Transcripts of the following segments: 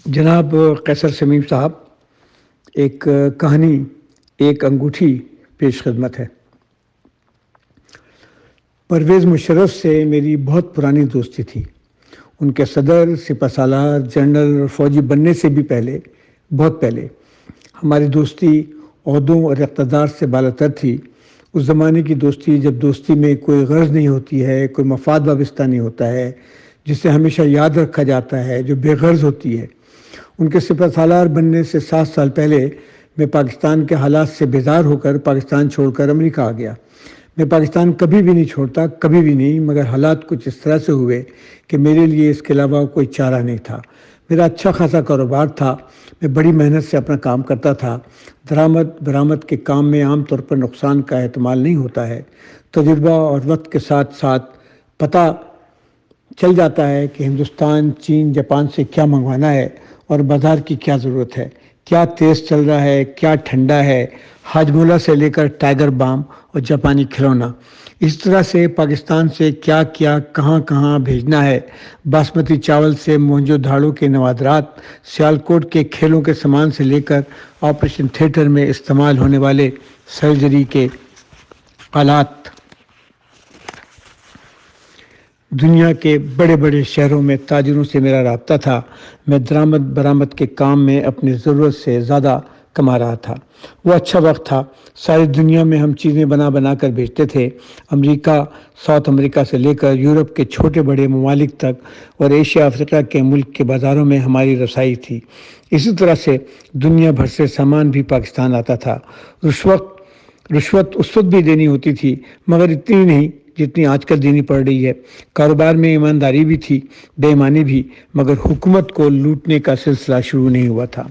جناب قیصر سمیم صاحب، ایک کہانی، ایک انگوٹھی پیش خدمت ہے۔ پرویز مشرف سے میری بہت پرانی دوستی تھی۔ ان کے صدر، سپہ سالار، جنرل اور فوجی بننے سے بھی پہلے، بہت پہلے ہماری دوستی عہدوں اور اقتدار سے بالاتر تھی۔ اس زمانے کی دوستی، جب دوستی میں کوئی غرض نہیں ہوتی ہے، کوئی مفاد وابستہ نہیں ہوتا ہے، جسے ہمیشہ یاد رکھا جاتا ہے، جو بے غرض ہوتی ہے۔ ان کے سپہ سالار بننے سے 7 سال پہلے میں پاکستان کے حالات سے بیزار ہو کر پاکستان چھوڑ کر امریکہ آ گیا۔ میں پاکستان کبھی بھی نہیں چھوڑتا، کبھی بھی نہیں، مگر حالات کچھ اس طرح سے ہوئے کہ میرے لیے اس کے علاوہ کوئی چارہ نہیں تھا۔ میرا اچھا خاصا کاروبار تھا، میں بڑی محنت سے اپنا کام کرتا تھا۔ درآمد برآمد کے کام میں عام طور پر نقصان کا احتمال نہیں ہوتا ہے۔ تجربہ اور وقت کے ساتھ ساتھ پتہ چل جاتا ہے کہ ہندوستان، چین، جاپان سے کیا منگوانا ہے اور بازار کی کیا ضرورت ہے، کیا تیز چل رہا ہے، کیا ٹھنڈا ہے، ہاجمولا سے لے کر ٹائیگر بام اور جاپانی کھلونا۔ اس طرح سے پاکستان سے کیا کیا کہاں کہاں بھیجنا ہے، باسمتی چاول سے موہنجو دھاڑو کے نوادرات، سیالکوٹ کے کھیلوں کے سامان سے لے کر آپریشن تھیٹر میں استعمال ہونے والے سرجری کے آلات۔ دنیا کے بڑے بڑے شہروں میں تاجروں سے میرا رابطہ تھا۔ میں درآمد برآمد کے کام میں اپنی ضرورت سے زیادہ کما رہا تھا۔ وہ اچھا وقت تھا۔ ساری دنیا میں ہم چیزیں بنا بنا کر بیچتے تھے۔ امریکہ، ساؤتھ امریکہ سے لے کر یورپ کے چھوٹے بڑے ممالک تک اور ایشیا افریقہ کے ملک کے بازاروں میں ہماری رسائی تھی۔ اسی طرح سے دنیا بھر سے سامان بھی پاکستان آتا تھا۔ رشوت اس وقت بھی دینی ہوتی تھی، مگر اتنی نہیں جتنی آج کل دینی پڑ رہی ہے۔ کاروبار میں ایمانداری بھی تھی، بے ایمانی بھی، مگر حکومت کو لوٹنے کا سلسلہ شروع نہیں ہوا تھا۔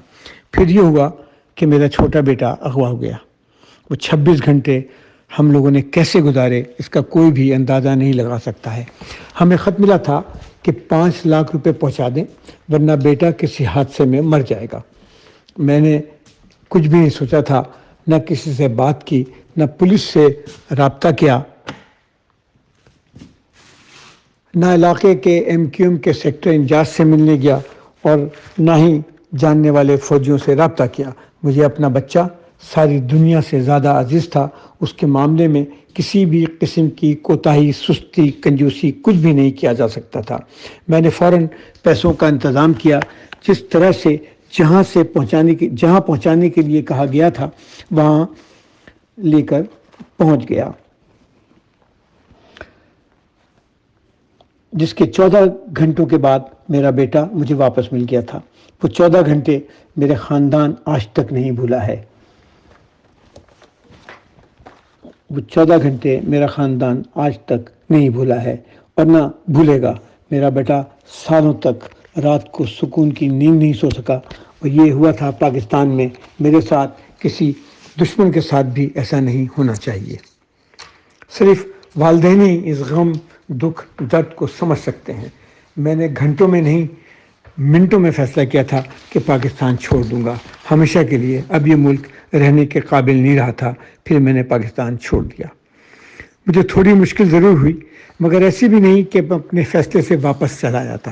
پھر یہ ہوا کہ میرا چھوٹا بیٹا اغوا ہو گیا۔ وہ 26 گھنٹے ہم لوگوں نے کیسے گزارے، اس کا کوئی بھی اندازہ نہیں لگا سکتا ہے۔ ہمیں خط ملا تھا کہ 5 لاکھ روپے پہنچا دیں، ورنہ بیٹا کسی حادثے میں مر جائے گا۔ میں نے کچھ بھی نہیں سوچا تھا، نہ کسی سے بات کی، نہ پولیس سے رابطہ کیا، نہ علاقے کے MQM کے سیکٹر انچارج سے ملنے گیا، اور نہ ہی جاننے والے فوجیوں سے رابطہ کیا۔ مجھے اپنا بچہ ساری دنیا سے زیادہ عزیز تھا۔ اس کے معاملے میں کسی بھی قسم کی کوتاہی، سستی، کنجوسی کچھ بھی نہیں کیا جا سکتا تھا۔ میں نے فوراً پیسوں کا انتظام کیا، جس طرح سے جہاں پہنچانے کے لیے کہا گیا تھا وہاں لے کر پہنچ گیا، جس کے 14 گھنٹوں کے بعد میرا بیٹا مجھے واپس مل گیا تھا۔ وہ 14 گھنٹے میرے خاندان آج تک نہیں بھولا ہے۔ وہ 14 گھنٹے میرا خاندان آج تک نہیں بھولا ہے اور نہ بھولے گا۔ میرا بیٹا سالوں تک رات کو سکون کی نیند نہیں سو سکا، اور یہ ہوا تھا پاکستان میں۔ میرے ساتھ کسی دشمن کے ساتھ بھی ایسا نہیں ہونا چاہیے۔ صرف والدین ہی اس غم، دکھ، درد کو سمجھ سکتے ہیں۔ میں نے گھنٹوں میں نہیں، منٹوں میں فیصلہ کیا تھا کہ پاکستان چھوڑ دوں گا ہمیشہ کے لیے۔ اب یہ ملک رہنے کے قابل نہیں رہا تھا۔ پھر میں نے پاکستان چھوڑ دیا۔ مجھے تھوڑی مشکل ضرور ہوئی، مگر ایسی بھی نہیں کہ میں اپنے فیصلے سے واپس چلا جاتا۔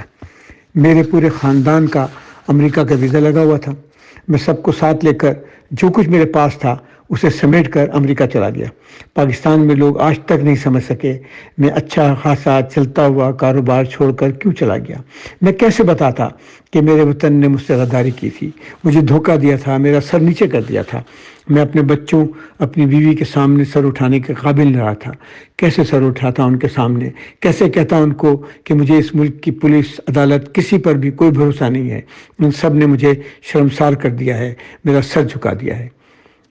میرے پورے خاندان کا امریکہ کا ویزا لگا ہوا تھا۔ میں سب کو ساتھ لے کر، جو کچھ میرے پاس تھا اسے سمیٹ کر امریکہ چلا گیا۔ پاکستان میں لوگ آج تک نہیں سمجھ سکے میں اچھا خاصا چلتا ہوا کاروبار چھوڑ کر کیوں چلا گیا۔ میں کیسے بتاتا کہ میرے وطن نے مجھ سے غداری کی تھی، مجھے دھوکہ دیا تھا، میرا سر نیچے کر دیا تھا۔ میں اپنے بچوں، اپنی بیوی کے سامنے سر اٹھانے کے قابل نہ رہا تھا۔ کیسے سر اٹھاتا ان کے سامنے، کیسے کہتا ان کو کہ مجھے اس ملک کی پولیس، عدالت، کسی پر بھی کوئی بھروسہ نہیں ہے۔ ان سب نے مجھے شرمسار کر دیا ہے، میرا سر جھکا دیا ہے۔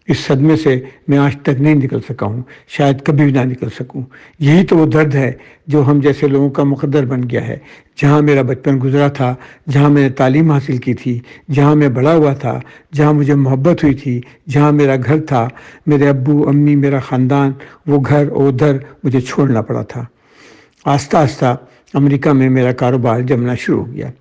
اس صدمے سے میں آج تک نہیں نکل سکا ہوں، شاید کبھی بھی نہ نکل سکوں۔ یہی تو وہ درد ہے جو ہم جیسے لوگوں کا مقدر بن گیا ہے۔ جہاں میرا بچپن گزرا تھا، جہاں میں نے تعلیم حاصل کی تھی، جہاں میں بڑا ہوا تھا، جہاں مجھے محبت ہوئی تھی، جہاں میرا گھر تھا، میرے ابو امی، میرا خاندان، وہ گھر اور ادھر مجھے چھوڑنا پڑا تھا۔ آہستہ آہستہ امریکہ میں میرا کاروبار جمنا شروع ہو گیا۔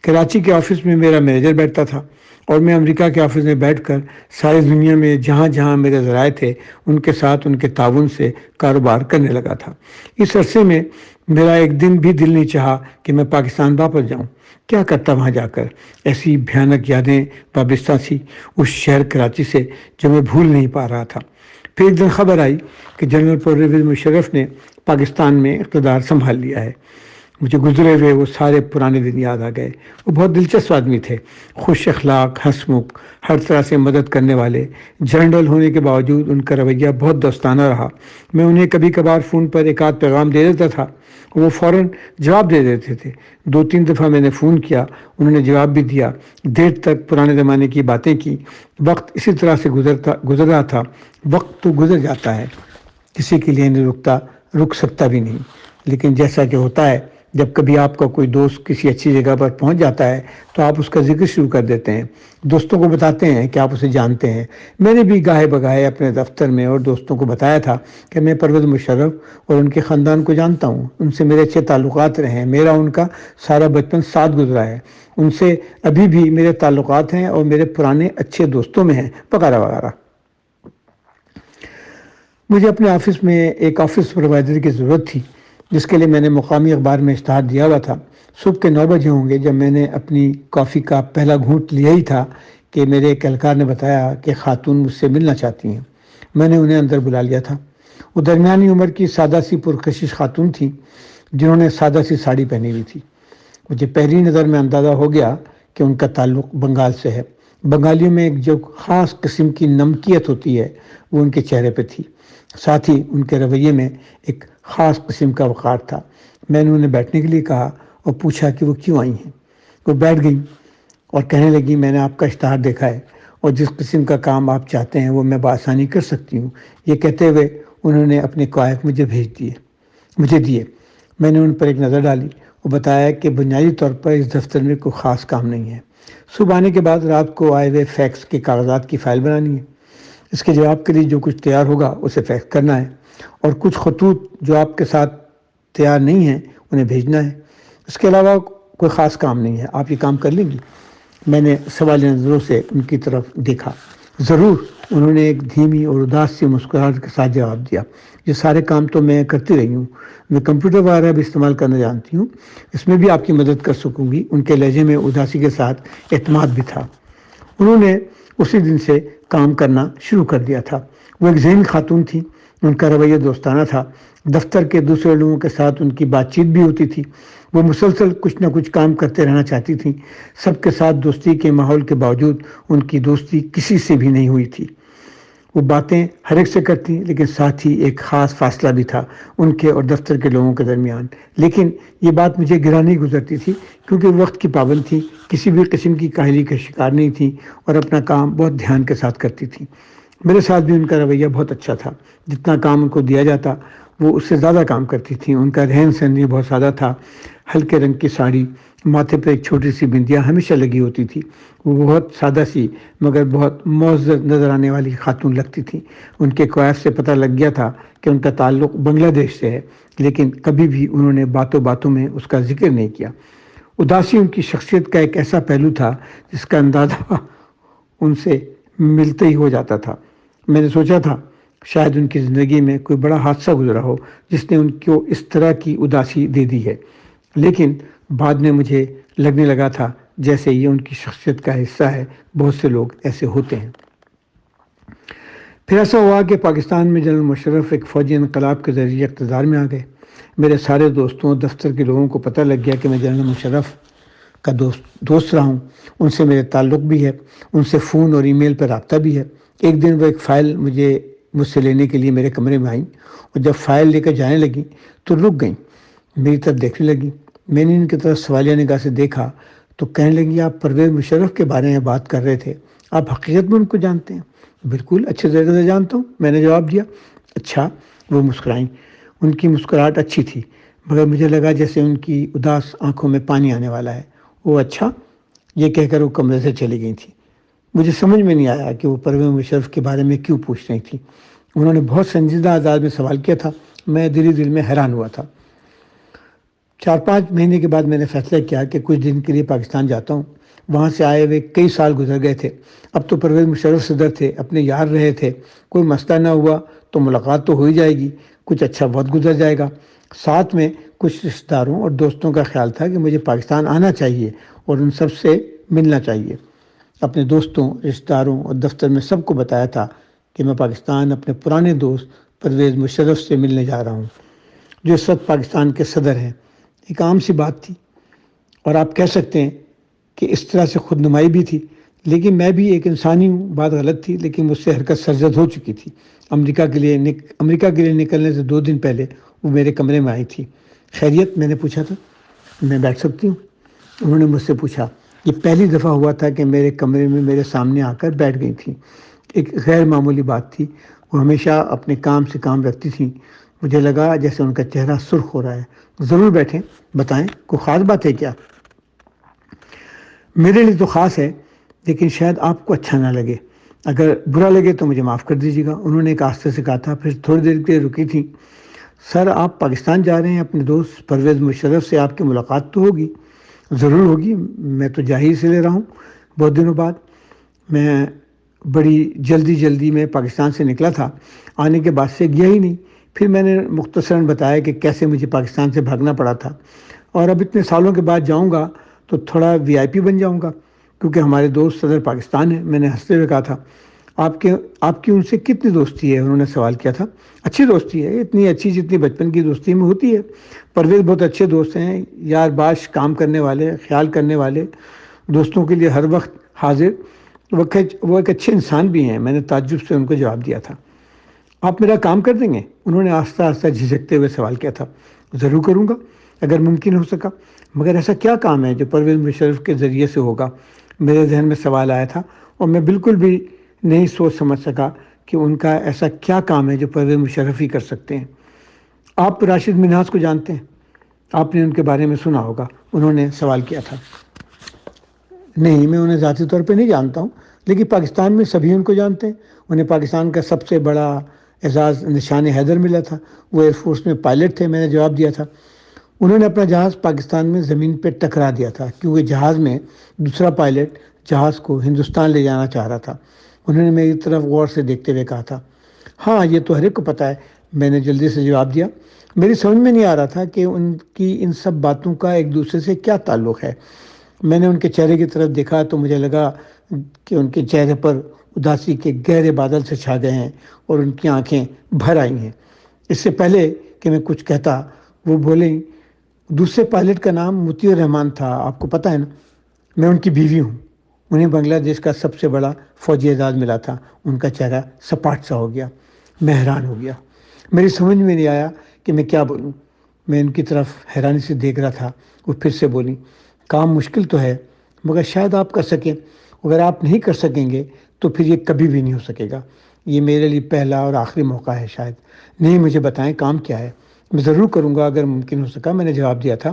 کراچی کے آفس میں میرا مینیجر بیٹھتا تھا، اور میں امریکہ کے آفس میں بیٹھ کر ساری دنیا میں جہاں جہاں میرے ذرائع تھے ان کے ساتھ ان کے تعاون سے کاروبار کرنے لگا تھا۔ اس عرصے میں میرا ایک دن بھی دل نہیں چاہا کہ میں پاکستان واپس جاؤں۔ کیا کرتا وہاں جا کر؟ ایسی بھیانک یادیں وابستہ تھی اس شہر کراچی سے جو میں بھول نہیں پا رہا تھا۔ پھر ایک دن خبر آئی کہ جنرل پرویز مشرف نے پاکستان میں اقتدار سنبھال لیا ہے۔ مجھے گزرے ہوئے وہ سارے پرانے دن یاد آ گئے۔ وہ بہت دلچسپ آدمی تھے، خوش اخلاق، ہنسمکھ، ہر طرح سے مدد کرنے والے۔ جنرل ہونے کے باوجود ان کا رویہ بہت دوستانہ رہا۔ میں انہیں کبھی کبھار فون پر ایک آدھ پیغام دے دیتا تھا، وہ فوراً جواب دے دیتے تھے۔ 2-3 دفعہ میں نے فون کیا، انہوں نے جواب بھی دیا۔ دیر تک پرانے زمانے کی باتیں کی۔ وقت اسی طرح سے گزر رہا تھا۔ وقت تو گزر جاتا ہے، کسی کے لیے نہیں رک سکتا بھی نہیں۔ لیکن جیسا کہ ہوتا ہے، جب کبھی آپ کا کوئی دوست کسی اچھی جگہ پر پہنچ جاتا ہے تو آپ اس کا ذکر شروع کر دیتے ہیں، دوستوں کو بتاتے ہیں کہ آپ اسے جانتے ہیں۔ میں نے بھی گاہے بگاہے اپنے دفتر میں اور دوستوں کو بتایا تھا کہ میں پرویز مشرف اور ان کے خاندان کو جانتا ہوں، ان سے میرے اچھے تعلقات رہے ہیں، میرا ان کا سارا بچپن ساتھ گزرا ہے، ان سے ابھی بھی میرے تعلقات ہیں اور میرے پرانے اچھے دوستوں میں ہیں، وغیرہ وغیرہ۔ مجھے اپنے آفس میں ایک آفس سپروائزر کی ضرورت تھی، جس کے لیے میں نے مقامی اخبار میں اشتہار دیا ہوا تھا۔ صبح کے 9 بجے ہوں گے جب میں نے اپنی کافی کا پہلا گھونٹ لیا ہی تھا کہ میرے ایک اہلکار نے بتایا کہ خاتون مجھ سے ملنا چاہتی ہیں۔ میں نے انہیں اندر بلا لیا تھا۔ وہ درمیانی عمر کی سادہ سی پرکشش خاتون تھی، جنہوں نے سادہ سی ساڑی پہنی ہوئی تھی۔ مجھے پہلی نظر میں اندازہ ہو گیا کہ ان کا تعلق بنگال سے ہے۔ بنگالیوں میں ایک جو خاص قسم کی نمکیت ہوتی ہے وہ ان کے چہرے پہ تھی، ساتھ ہی ان کے رویے میں ایک خاص قسم کا وقار تھا۔ میں نے انہیں بیٹھنے کے لیے کہا اور پوچھا کہ وہ کیوں آئی ہیں۔ وہ بیٹھ گئیں اور کہنے لگی، میں نے آپ کا اشتہار دیکھا ہے اور جس قسم کا کام آپ چاہتے ہیں وہ میں بآسانی کر سکتی ہوں۔ یہ کہتے ہوئے انہوں نے اپنے کوائف مجھے دیے۔ میں نے ان پر ایک نظر ڈالی اور بتایا کہ بنیادی طور پر اس دفتر میں کوئی خاص کام نہیں ہے۔ صبح آنے کے بعد رات کو آئے ہوئے فیکس کے کاغذات کی فائل بنانی ہے، اس کے جواب کے لیے جو کچھ تیار ہوگا اسے فیکس کرنا ہے، اور کچھ خطوط جو آپ کے ساتھ تیار نہیں ہیں انہیں بھیجنا ہے۔ اس کے علاوہ کوئی خاص کام نہیں ہے، آپ یہ کام کر لیں گی؟ میں نے سوالیہ نظروں سے ان کی طرف دیکھا۔ ضرور، انہوں نے ایک دھیمی اور اداس سی مسکراہٹ کے ساتھ جواب دیا۔ یہ سارے کام تو میں کرتی رہی ہوں، میں کمپیوٹر وغیرہ بھی استعمال کرنا جانتی ہوں، اس میں بھی آپ کی مدد کر سکوں گی۔ ان کے لہجے میں اداسی کے ساتھ اعتماد بھی تھا۔ انہوں نے اسی دن سے کام کرنا شروع کر دیا تھا۔ وہ ایک ذہین خاتون تھی، ان کا رویہ دوستانہ تھا، دفتر کے دوسرے لوگوں کے ساتھ ان کی بات چیت بھی ہوتی تھی۔ وہ مسلسل کچھ نہ کچھ کام کرتے رہنا چاہتی تھیں۔ سب کے ساتھ دوستی کے ماحول کے باوجود ان کی دوستی کسی سے بھی نہیں ہوئی تھی۔ وہ باتیں ہر ایک سے کرتی، لیکن ساتھ ہی ایک خاص فاصلہ بھی تھا ان کے اور دفتر کے لوگوں کے درمیان۔ لیکن یہ بات مجھے گرا نہیں گزرتی تھی، کیونکہ وہ وقت کی پابند تھی، کسی بھی قسم کی کاہلی کا شکار نہیں تھی اور اپنا کام بہت دھیان کے ساتھ کرتی تھی۔ میرے ساتھ بھی ان کا رویہ بہت اچھا تھا۔ جتنا کام ان کو دیا جاتا وہ اس سے زیادہ کام کرتی تھیں۔ ان کا رہن سہن بھی بہت سادہ تھا، ہلکے رنگ کی ساڑی، ماتھے پہ ایک چھوٹی سی بندیاں ہمیشہ لگی ہوتی تھی۔ وہ بہت سادہ سی مگر بہت معزز نظر آنے والی خاتون لگتی تھی۔ ان کے کوائف سے پتہ لگ گیا تھا کہ ان کا تعلق بنگلہ دیش سے ہے، لیکن کبھی بھی انہوں نے باتوں باتوں میں اس کا ذکر نہیں کیا۔ اداسی ان کی شخصیت کا ایک ایسا پہلو تھا جس کا اندازہ ان سے ملتے ہی ہو جاتا تھا۔ میں نے سوچا تھا شاید ان کی زندگی میں کوئی بڑا حادثہ گزرا ہو جس نے ان کو اس طرح کی اداسی دے دی ہے، لیکن بعد میں مجھے لگنے لگا تھا جیسے یہ ان کی شخصیت کا حصہ ہے۔ بہت سے لوگ ایسے ہوتے ہیں۔ پھر ایسا ہوا کہ پاکستان میں جنرل مشرف ایک فوجی انقلاب کے ذریعے اقتدار میں آ گئے۔ میرے سارے دوستوں، دفتر کے لوگوں کو پتہ لگ گیا کہ میں جنرل مشرف کا دوست رہا ہوں، ان سے میرے تعلق بھی ہے، ان سے فون اور ای میل پر رابطہ بھی ہے۔ ایک دن وہ ایک فائل مجھ سے لینے کے لیے میرے کمرے میں آئیں، اور جب فائل لے کر جانے لگی تو رک گئیں، میری طرف دیکھنے لگی۔ میں نے ان کی طرف سوالیہ نگاہ سے دیکھا تو کہنے لگی، آپ پرویز مشرف کے بارے میں بات کر رہے تھے، آپ حقیقت میں ان کو جانتے ہیں؟ بالکل اچھے طریقے سے جانتا ہوں، میں نے جواب دیا۔ اچھا، وہ مسکرائیں۔ ان کی مسکراہٹ اچھی تھی، مگر مجھے لگا جیسے ان کی اداس آنکھوں میں پانی آنے والا ہے۔ وہ اچھا، یہ کہہ کر وہ کمرے سے چلی گئی تھی۔ مجھے سمجھ میں نہیں آیا کہ وہ پرویز مشرف کے بارے میں کیوں پوچھ رہی تھی۔ انہوں نے بہت سنجیدہ انداز میں سوال کیا تھا، میں دل میں حیران ہوا تھا۔ 4-5 مہینے کے بعد میں نے فیصلہ کیا کہ کچھ دن کے لیے پاکستان جاتا ہوں۔ وہاں سے آئے ہوئے کئی سال گزر گئے تھے، اب تو پرویز مشرف صدر تھے، اپنے یار رہے تھے، کوئی مسئلہ نہ ہوا تو ملاقات تو ہو ہی جائے گی، کچھ اچھا وقت گزر جائے گا، ساتھ میں کچھ رشتہ داروں اور دوستوں کا خیال تھا کہ مجھے پاکستان آنا چاہیے اور ان سب سے ملنا چاہیے۔ اپنے دوستوں، رشتہ داروں اور دفتر میں سب کو بتایا تھا کہ میں پاکستان اپنے پرانے دوست پرویز مشرف سے ملنے جا رہا ہوں، جو اس وقت پاکستان کے صدر ہیں۔ ایک عام سی بات تھی، اور آپ کہہ سکتے ہیں کہ اس طرح سے خود نمائی بھی تھی، لیکن میں بھی ایک انسانی ہوں، بات غلط تھی لیکن مجھ سے حرکت سرزد ہو چکی تھی۔ امریکہ کے لیے نکلنے سے 2 دن پہلے وہ میرے کمرے میں آئی تھی۔ خیریت؟ میں نے پوچھا تھا۔ میں بیٹھ سکتی ہوں؟ انہوں نے مجھ سے پوچھا۔ یہ پہلی دفعہ ہوا تھا کہ میرے کمرے میں میرے سامنے آ کر بیٹھ گئی تھیں۔ ایک غیر معمولی بات تھی، وہ ہمیشہ اپنے کام سے کام رکھتی تھیں۔ مجھے لگا جیسے ان کا چہرہ سرخ ہو رہا ہے۔ ضرور بیٹھیں، بتائیں، کوئی خاص بات ہے کیا؟ میرے لیے تو خاص ہے، لیکن شاید آپ کو اچھا نہ لگے۔ اگر برا لگے تو مجھے معاف کر دیجیے گا، انہوں نے ایک آہستہ سے کہا تھا۔ پھر تھوڑی دیر کے لیے رکی تھیں۔ سر، آپ پاکستان جا رہے ہیں، اپنے دوست پرویز مشرف سے آپ کی ملاقات تو ہوگی؟ ضرور ہوگی، میں تو جا ہی سے لے رہا ہوں بہت دنوں بعد۔ میں بڑی جلدی میں پاکستان سے نکلا تھا، آنے کے بعد سے گیا ہی نہیں۔ پھر میں نے مختصراً بتایا کہ کیسے مجھے پاکستان سے بھاگنا پڑا تھا، اور اب اتنے سالوں کے بعد جاؤں گا تو تھوڑا VIP بن جاؤں گا، کیونکہ ہمارے دوست صدر پاکستان ہیں۔ میں نے ہنستے ہوئے کہا تھا، آپ کی ان سے کتنی دوستی ہے؟ انہوں نے سوال کیا تھا۔ اچھی دوستی ہے، اتنی اچھی جتنی بچپن کی دوستی میں ہوتی ہے۔ پرویز بہت اچھے دوست ہیں، یار باش کام کرنے والے، خیال کرنے والے، دوستوں کے لیے ہر وقت حاضر۔ وہ ایک اچھے انسان بھی ہیں۔ میں نے تعجب سے ان کو جواب دیا تھا۔ آپ میرا کام کر دیں گے؟ انہوں نے آہستہ جھجکتے ہوئے سوال کیا تھا۔ ضرور کروں گا اگر ممکن ہو سکا، مگر ایسا کیا کام ہے جو پرویز مشرف کے ذریعے سے ہوگا؟ میرے ذہن میں سوال آیا تھا، اور میں بالکل بھی نہیں سوچ سمجھ سکا کہ ان کا ایسا کیا کام ہے جو پرویز مشرف ہی کر سکتے ہیں۔ آپ راشد منہاس کو جانتے ہیں؟ آپ نے ان کے بارے میں سنا ہوگا، انہوں نے سوال کیا تھا۔ نہیں، میں انہیں ذاتی طور پہ نہیں جانتا ہوں، لیکن پاکستان میں سبھی ان کو جانتے ہیں۔ انہیں پاکستان کا سب سے بڑا اعزاز نشان حیدر ملا تھا۔ وہ ایئر فورس میں پائلٹ تھے، میں نے جواب دیا تھا۔ انہوں نے اپنا جہاز پاکستان میں زمین پہ ٹکرا دیا تھا، کیونکہ جہاز میں دوسرا پائلٹ جہاز کو ہندوستان لے جانا چاہ رہا تھا۔ انہوں نے میری طرف غور سے دیکھتے ہوئے کہا تھا۔ ہاں، یہ تو ہر ایک کو پتہ ہے، میں نے جلدی سے جواب دیا۔ میری سمجھ میں نہیں آ رہا تھا کہ ان کی ان سب باتوں کا ایک دوسرے سے کیا تعلق ہے۔ میں نے ان کے چہرے کی طرف دیکھا تو مجھے لگا کہ ان کے چہرے پر اداسی کے گہرے بادل سے چھا گئے ہیں، اور ان کی آنکھیں بھر آئی ہیں۔ اس سے پہلے کہ میں کچھ کہتا، وہ بولیں، دوسرے پائلٹ کا نام مطیع الرحمان تھا، آپ کو پتہ ہے نا؟ میں ان کی بیوی ہوں۔ انہیں بنگلہ دیش کا سب سے بڑا فوجی اعزاز ملا تھا۔ ان کا چہرہ سپاٹ سا ہو گیا۔ میں حیران ہو گیا، میری سمجھ میں نہیں آیا کہ میں کیا بولوں۔ میں ان کی طرف حیرانی سے دیکھ رہا تھا۔ وہ پھر سے بولی، کام مشکل تو ہے، مگر شاید آپ کر سکیں۔ اگر آپ نہیں کر سکیں گے تو پھر یہ کبھی بھی نہیں ہو سکے گا۔ یہ میرے لیے پہلا اور آخری موقع ہے شاید۔ نہیں، مجھے بتائیں کام کیا ہے؟ میں ضرور کروں گا اگر ممکن ہو سکا، میں نے جواب دیا تھا۔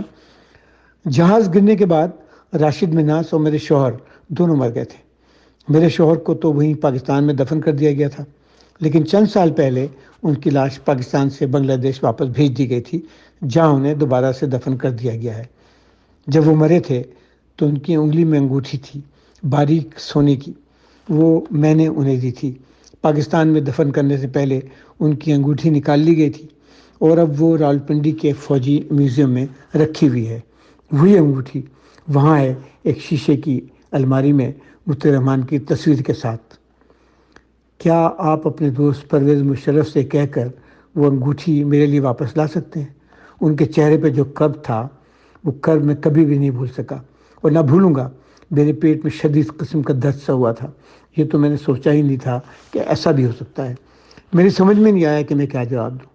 جہاز گرنے کے بعد راشد منہاس اور میرے شوہر دونوں مر گئے تھے۔ میرے شوہر کو تو وہیں پاکستان میں دفن کر دیا گیا تھا، لیکن چند سال پہلے ان کی لاش پاکستان سے بنگلہ دیش واپس بھیج دی گئی تھی، جہاں انہیں دوبارہ سے دفن کر دیا گیا ہے۔ جب وہ مرے تھے تو ان کی انگلی میں انگوٹھی تھی، باریک سونے کی، وہ میں نے انہیں دی تھی۔ پاکستان میں دفن کرنے سے پہلے ان کی انگوٹھی نکال لی گئی تھی، اور اب وہ راولپنڈی کے فوجی میوزیم میں رکھی ہوئی ہے۔ وہی انگوٹھی وہاں ہے، ایک شیشے کی الماری میں، مطیع الرحمان کی تصویر کے ساتھ۔ کیا آپ اپنے دوست پرویز مشرف سے کہہ کر وہ انگوٹھی میرے لیے واپس لا سکتے ہیں؟ ان کے چہرے پہ جو کرب تھا، وہ کرب میں کبھی بھی نہیں بھول سکا، اور نہ بھولوں گا۔ میرے پیٹ میں شدید قسم کا درد سا ہوا تھا۔ یہ تو میں نے سوچا ہی نہیں تھا کہ ایسا بھی ہو سکتا ہے۔ میری سمجھ میں نہیں آیا کہ میں کیا جواب دوں۔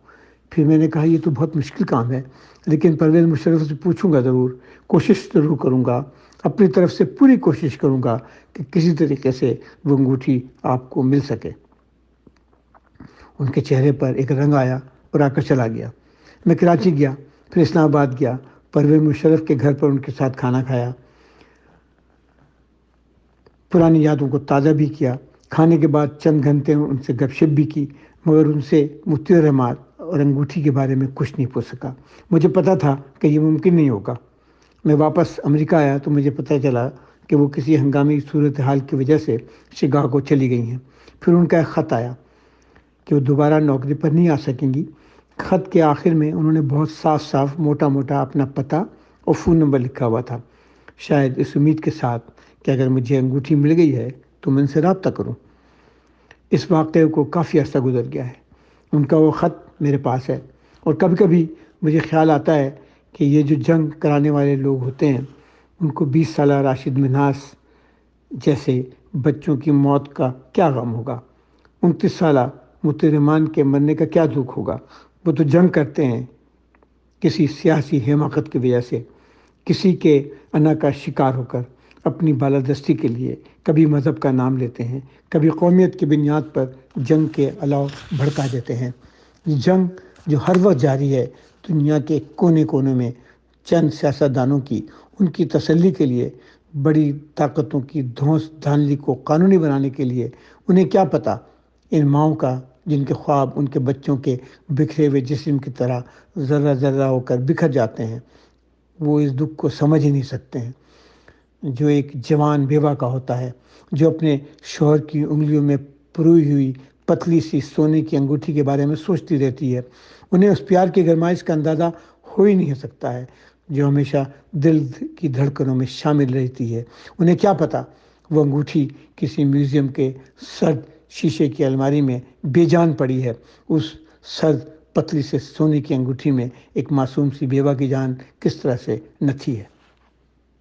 پھر میں نے کہا، یہ تو بہت مشکل کام ہے، لیکن پرویز مشرف سے پوچھوں گا ضرور، کوشش ضرور کروں گا، اپنی طرف سے پوری کوشش کروں گا کہ کسی طریقے سے وہ انگوٹھی آپ کو مل سکے۔ ان کے چہرے پر ایک رنگ آیا اور آ کر چلا گیا۔ میں کراچی گیا، پھر اسلام آباد گیا، پرویز مشرف کے گھر پر ان کے ساتھ کھانا کھایا، پرانی یادوں کو تازہ بھی کیا۔ کھانے کے بعد چند گھنٹے ان سے گپ شپ بھی کی، مگر ان سے مطیع الرحمان اور انگوٹھی کے بارے میں کچھ نہیں پوچھ سکا۔ مجھے پتا تھا کہ یہ ممکن نہیں ہوگا۔ میں واپس امریکہ آیا تو مجھے پتہ چلا کہ وہ کسی ہنگامی صورتحال کی وجہ سے شکاگو چلی گئی ہیں۔ پھر ان کا ایک خط آیا کہ وہ دوبارہ نوکری پر نہیں آ سکیں گی۔ خط کے آخر میں انہوں نے بہت صاف صاف موٹا موٹا اپنا پتہ اور فون نمبر لکھا ہوا تھا، شاید اس امید کے ساتھ کہ اگر مجھے انگوٹھی مل گئی ہے تو میں ان سے رابطہ کروں۔ اس واقعے کو کافی عرصہ گزر گیا ہے، ان کا وہ خط میرے پاس ہے، اور کبھی کبھی مجھے خیال آتا ہے کہ یہ جو جنگ کرانے والے لوگ ہوتے ہیں ان کو 20 سالہ راشد منہاس جیسے بچوں کی موت کا کیا غم ہوگا، 29 سالہ مترمان کے مرنے کا کیا دکھ ہوگا۔ وہ تو جنگ کرتے ہیں کسی سیاسی حماقت کی وجہ سے، کسی کے انا کا شکار ہو کر، اپنی بالادستی کے لیے کبھی مذہب کا نام لیتے ہیں، کبھی قومیت کی بنیاد پر جنگ کے الاؤ بھڑکا دیتے ہیں۔ جنگ جو ہر وقت جاری ہے، دنیا کے کونے کونے میں چند سیاستدانوں کی ان کی تسلی کے لیے، بڑی طاقتوں کی دھونس دھاندلی کو قانونی بنانے کے لیے، انہیں کیا پتہ ان ماؤں کا جن کے خواب ان کے بچوں کے بکھرے ہوئے جسم کی طرح ذرہ ذرہ ہو کر بکھر جاتے ہیں، وہ اس دکھ کو سمجھ ہی نہیں سکتے ہیں جو ایک جوان بیوہ کا ہوتا ہے، جو اپنے شوہر کی انگلیوں میں پروئی ہوئی پتلی سی سونے کی انگوٹھی کے بارے میں سوچتی رہتی ہے۔ انہیں اس پیار کی گرمائش کا اندازہ ہو ہی نہیں سکتا ہے جو ہمیشہ دل کی دھڑکنوں میں شامل رہتی ہے۔ انہیں کیا پتہ وہ انگوٹھی کسی میوزیم کے سرد شیشے کی الماری میں بے جان پڑی ہے، اس سرد پتلی سے سونے کی انگوٹھی میں ایک معصوم سی بیوہ کی جان کس طرح سے نتھی ہے۔